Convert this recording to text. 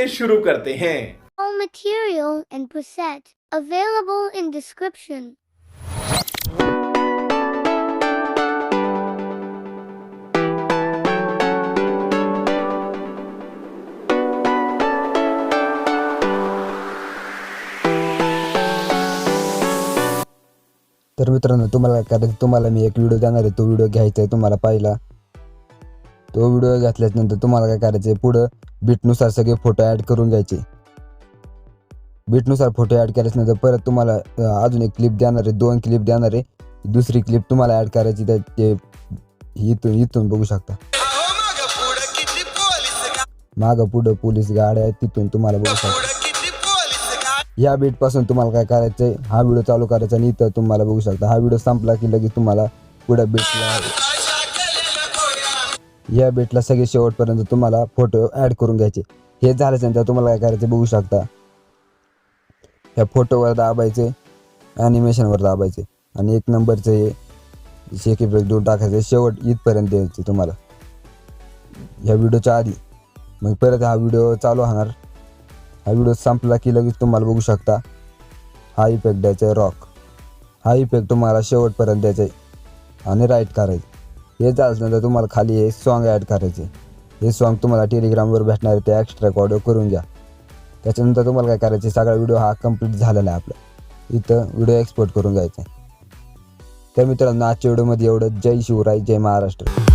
चलिए शुरू करते हैं। All material and preset available in description. तर मित्रांनो, तुम्हाला काय करायचं, तुम्हाला मी एक व्हिडिओ देणार आहे. तो व्हिडिओ घ्यायचा आहे तुम्हाला पाहिला. तो व्हिडिओ घेतल्यानंतर तुम्हाला काय करायचं आहे, पुढं बीटनुसार सगळे फोटो ॲड करून घ्यायचे. बीटनुसार फोटो ॲड केल्यानंतर परत तुम्हाला अजून एक क्लिप देणार आहे, 2 क्लिप देणार आहे. दुसरी क्लिप तुम्हाला ॲड करायची, तर ते इथून बघू शकता. मागं पुढं पोलीस गाड्या आहेत, तिथून तुम्हाला बघू शकता. या बीटपासून तुम्हाला काय करायचं आहे, हा व्हिडिओ चालू करायचा आणि इथं तुम्हाला बघू शकता. हा व्हिडिओ संपला की लगेच तुम्हाला पुढं बीटला, या बीटला सगळे शेवटपर्यंत तुम्हाला फोटो ॲड करून घ्यायचे. हे झाल्यानंतर तुम्हाला काय करायचं बघू शकता. ह्या फोटोवर दाबायचे, ॲनिमेशनवर दाबायचे आणि 1 नंबरचं हे शेक इफेक्ट देऊन टाकायचं. शेवट इथपर्यंत द्यायचे तुम्हाला ह्या व्हिडिओच्या आधी. मग परत हा व्हिडिओ चालू होणार. हा व्हिडिओ संपला की लगेच तुम्हाला बघू शकता हा इफेक्ट द्यायचा आहे, रॉक. हा इफेक्ट तुम्हाला शेवटपर्यंत द्यायचा आहे आणि राईट करायचं. हे झाल्यानंतर तुम्हाला खाली हे सॉन्ग ॲड करायचे. हे सॉन्ग तुम्हाला टेलिग्रामवर भेटणार आहे, ते एक्स्ट्रा ऑडिओ करून घ्या. त्याच्यानंतर तुम्हाला काय करायचे, सगळा व्हिडिओ हा कंप्लीट झालेला आहे आपला. इथं व्हिडिओ एक्सपोर्ट करून घ्यायचा आहे. तर मित्रांनो, आजच्या व्हिडिओमध्ये एवढं. जय शिवराय, जय महाराष्ट्र.